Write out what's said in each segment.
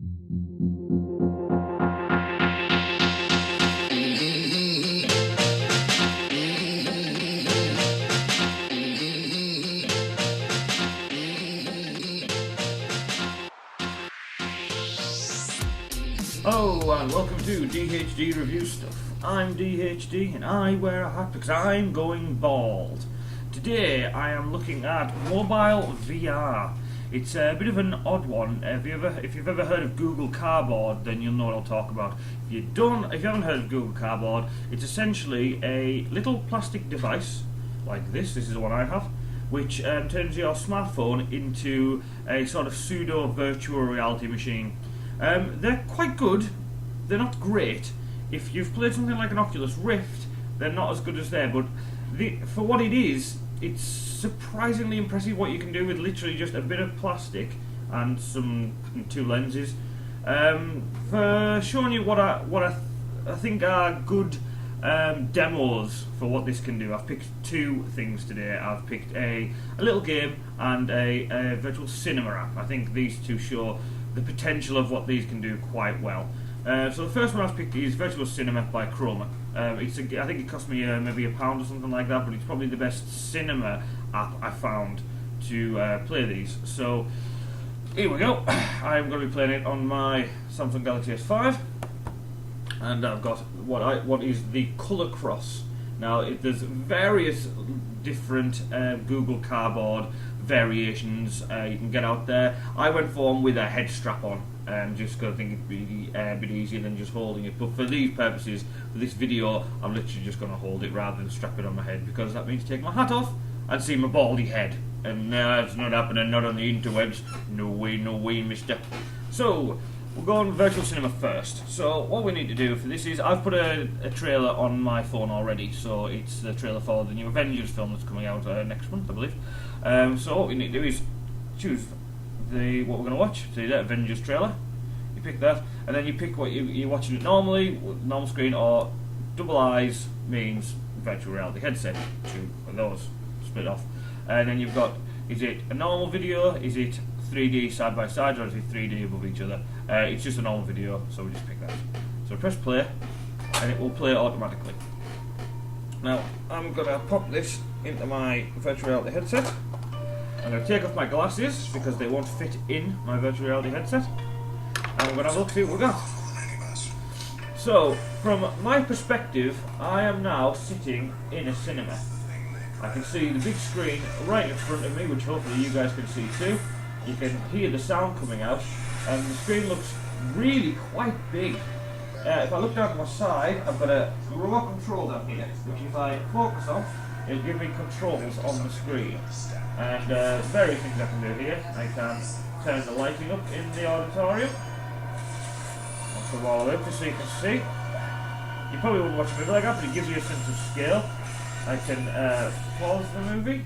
Oh, and welcome to DHD Review Stuff. I'm DHD and I wear a hat because I'm going bald. Today I am looking at mobile VR. It's a bit of an odd one. If you've ever heard of Google Cardboard, then you'll know what I'll talk about. If you haven't heard of Google Cardboard, it's essentially a little plastic device like this. This is the one I have, which turns your smartphone into a sort of pseudo virtual reality machine. They're quite good. They're not great. If you've played something like an Oculus Rift, they're not as good as there, but for what it is, it's surprisingly impressive what you can do with literally just a bit of plastic and two lenses. For showing you what I think are good demos for what this can do, I've picked two things today. I've picked a little game and a virtual cinema app. I think these two show the potential of what these can do quite well. So the first one I've picked is Virtual Cinema by Chroma. I think it cost me maybe £1 or something like that, but it's probably the best cinema app I found to play these. So here we go. I'm going to be playing it on my Samsung Galaxy S5, and I've got what is the Color Cross. Now there's various different Google Cardboard variations you can get out there. I went for one with a head strap on, just because I think it'd be a bit easier than just holding it. But for these purposes, for this video, I'm literally just going to hold it rather than strap it on my head, because that means take my hat off and see my baldy head. And that's not happening, not on the interwebs. No way, mister. So we'll go on Virtual Cinema first. So what we need to do for this is, I've put a trailer on my phone already, so it's the trailer for the new Avengers film that's coming out next month, I believe. So what we need to do is choose what we're going to watch. So that Avengers trailer, you pick that, and then you pick what you're watching it normally, normal screen, or double eyes means virtual reality headset. Two of those split off, and then you've got, is it a normal video, is it 3D side by side, or is it 3D above each other? It's just a normal video, so we just pick that. So press play, and it will play automatically. Now I'm going to pop this into my virtual reality headset. I'm going to take off my glasses because they won't fit in my virtual reality headset, and I'm going to have a look, see what we've got. So from my perspective, I am now sitting in a cinema. I can see the big screen right in front of me, which hopefully you guys can see too. You can hear the sound coming out, and the screen looks really quite big. If I look down to my side, I've got a remote control down here, which if I focus on, it'll give me controls on the screen. And various things I can do here. I can turn the lighting up in the auditorium. I'll come all the way up just so you can see. You probably wouldn't watch a movie like that, but it gives you a sense of scale. I can pause the movie.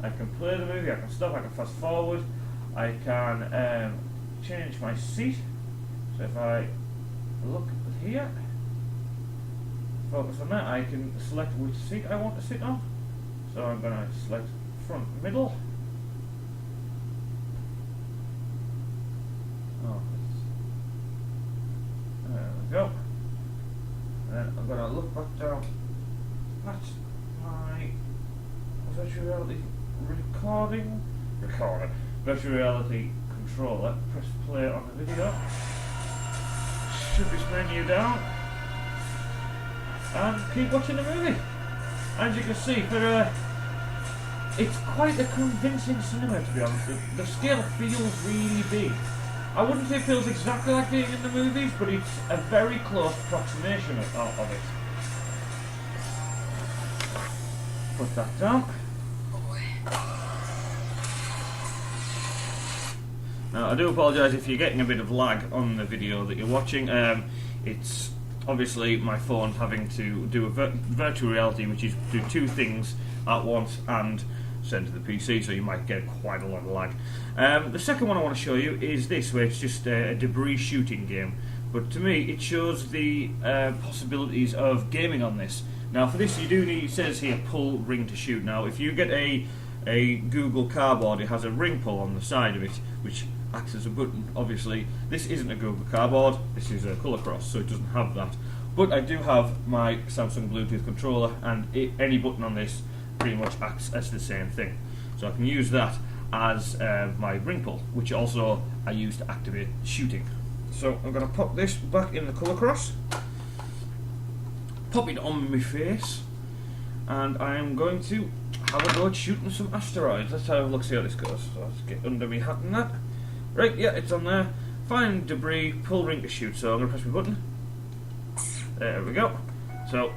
I can play the movie. I can stop. I can fast forward. I can change my seat. So if I look here, focus on that, I can select which seat I want to sit on. So I'm going to select front middle. Oh, there we go. And then I'm going to look back down at my virtual reality virtual reality controller. Press play on the video. Shut this menu down and keep watching the movie. As you can see, it's quite a convincing cinema, to be honest. The scale feels really big. I wouldn't say it feels exactly like being in the movies, but it's a very close approximation of it. Put that down. Now, I do apologise if you're getting a bit of lag on the video that you're watching. It's obviously my phone having to do a virtual reality, which is do two things at once and send to the PC, so you might get quite a lot of lag. The second one I want to show you is this, where it's just a debris shooting game. But to me, it shows the possibilities of gaming on this. Now, for this, you do need, it says here, pull ring to shoot. Now, if you get a Google Cardboard, it has a ring pull on the side of it, which acts as a button. Obviously, this isn't a Google Cardboard, this is a Colour Cross, so it doesn't have that. But I do have my Samsung Bluetooth controller, and any button on this pretty much acts as the same thing. So I can use that as my ring pull, which also I use to activate shooting. So I'm going to pop this back in the Colour Cross, pop it on my face, and I'm going to have a go at shooting some asteroids. Let's have a look, see how this goes. So let's get under my hat and that. Right, yeah, it's on there. Find debris, pull ring to shoot. So I'm going to press my button. There we go. So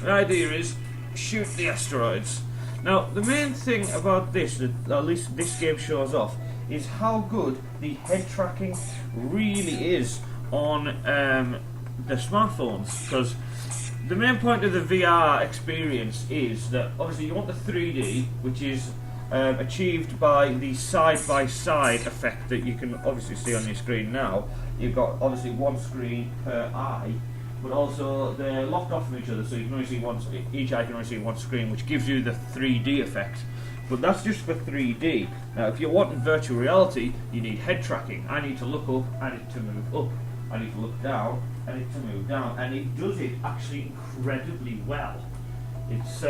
the idea is shoot the asteroids. Now the main thing about this, that at least this game shows off, is how good the head tracking really is on the smartphones. Because the main point of the VR experience is that obviously you want the 3D, which is achieved by the side-by-side effect that you can obviously see on your screen now. You've got obviously one screen per eye, but also they're locked off from each other, so you can only see each eye can only see one screen, which gives you the 3D effect. But that's just for 3D. Now, if you're wanting virtual reality, you need head tracking. I need to look up, I need to move up. I need to look down, I need to move down, and it does it actually incredibly well. It's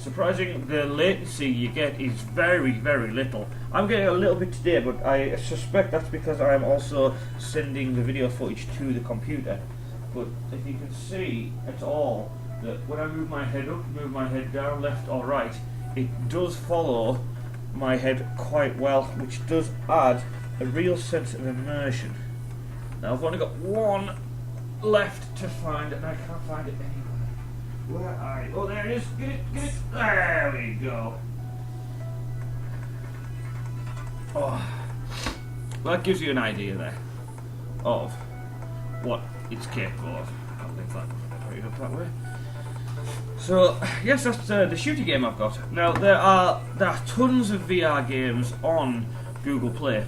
surprising the latency you get is very, very little. I'm getting a little bit today, but I suspect that's because I am also sending the video footage to the computer. But if you can see at all that when I move my head up, move my head down, left or right, it does follow my head quite well, which does add a real sense of immersion. Now I've only got one left to find, and I can't find it anywhere. Where are you? Oh, there it is. Get it, get it. There we go. Oh, well, that gives you an idea there of what it's capable of. I'll leave that right up that way. So yes, that's the shooting game I've got. Now there are tons of VR games on Google Play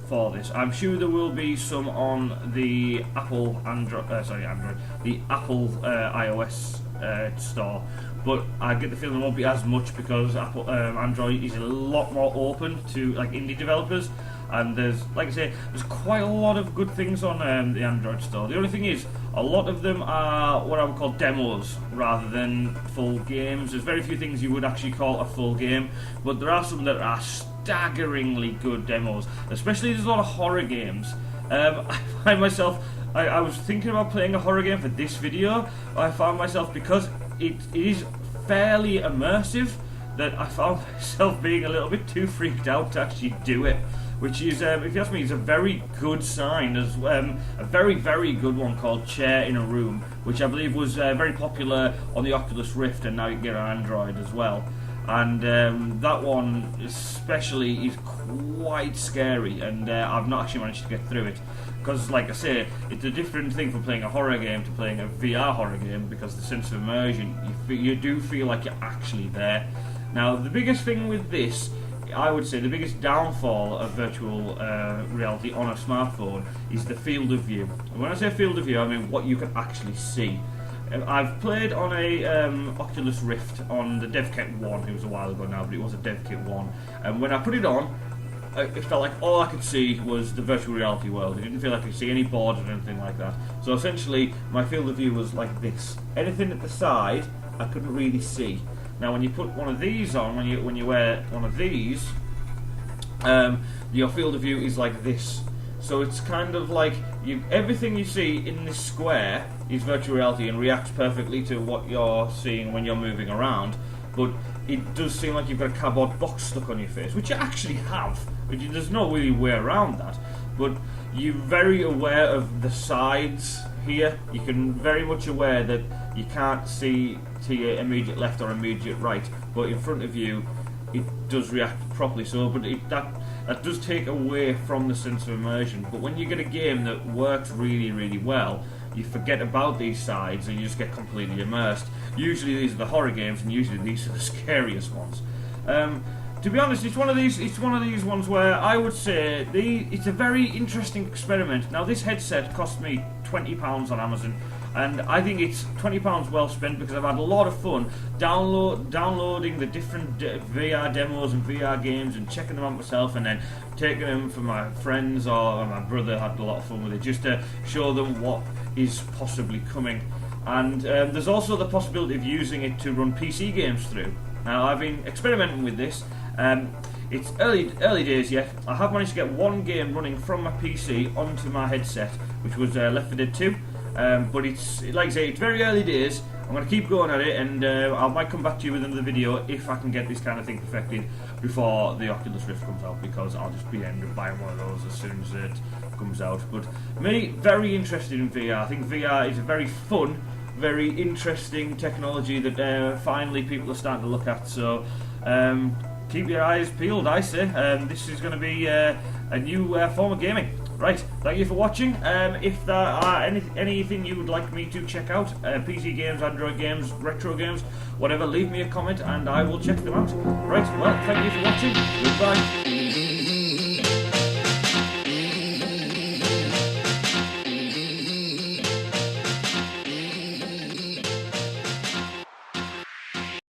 for this. I'm sure there will be some on the Apple the Apple iOS store, but I get the feeling there won't be as much because Apple Android is a lot more open to like indie developers. And there's, like I say, there's quite a lot of good things on the Android store. The only thing is, a lot of them are what I would call demos rather than full games. There's very few things you would actually call a full game, but there are some that are staggeringly good demos. Especially there's a lot of horror games. I find myself, I was thinking about playing a horror game for this video. I found myself, because it is fairly immersive, that I found myself being a little bit too freaked out to actually do it. Which is, if you ask me, is a very good sign. There's a very, very good one called Chair in a Room, which I believe was very popular on the Oculus Rift, and now you can get it on Android as well. And that one especially is quite scary, and I've not actually managed to get through it. Because, like I say, it's a different thing from playing a horror game to playing a VR horror game, because the sense of immersion, you do feel like you're actually there. Now, the biggest thing with this, I would say the biggest downfall of virtual reality on a smartphone is the field of view. And when I say field of view, I mean what you can actually see. I've played on a Oculus Rift on the DevKit 1, it was a while ago now, but it was a DevKit 1, and when I put it on, it felt like all I could see was the virtual reality world. It didn't feel like I could see any borders or anything like that. So essentially, my field of view was like this. Anything at the side, I couldn't really see. Now, when you put one of these on, when you wear one of these, your field of view is like this. So it's kind of like everything you see in this square is virtual reality and reacts perfectly to what you're seeing when you're moving around. But it does seem like you've got a cardboard box stuck on your face, which you actually have. There's no really way around that. But you're very aware of the sides here. You can very much aware that you can't see to your immediate left or immediate right, but in front of you it does react properly. So, but that does take away from the sense of immersion. But when you get a game that works really, really well, you forget about these sides and you just get completely immersed. Usually these are the horror games, and usually these are the scariest ones. To be honest, it's one of these ones where I would say it's a very interesting experiment. Now, this headset cost me £20 on Amazon. and I think it's £20 well spent because I've had a lot of fun downloading the different VR demos and VR games and checking them out myself, and then taking them for my friends, or my brother had a lot of fun with it, just to show them what is possibly coming. And there's also the possibility of using it to run PC games through. Now, I've been experimenting with this. It's early days yet. I have managed to get one game running from my PC onto my headset, which was Left 4 Dead 2. But it's, like I say, it's very early days. I'm going to keep going at it, and I might come back to you with another video if I can get this kind of thing perfected before the Oculus Rift comes out, because I'll just be end up buying one of those as soon as it comes out. But me, very interested in VR. I think VR is a very fun, very interesting technology that finally people are starting to look at. So keep your eyes peeled, I say. This is going to be a new form of gaming. Right, thank you for watching. If there are anything you would like me to check out, PC games, Android games, retro games, whatever, leave me a comment and I will check them out. Right, well, thank you for watching. Goodbye.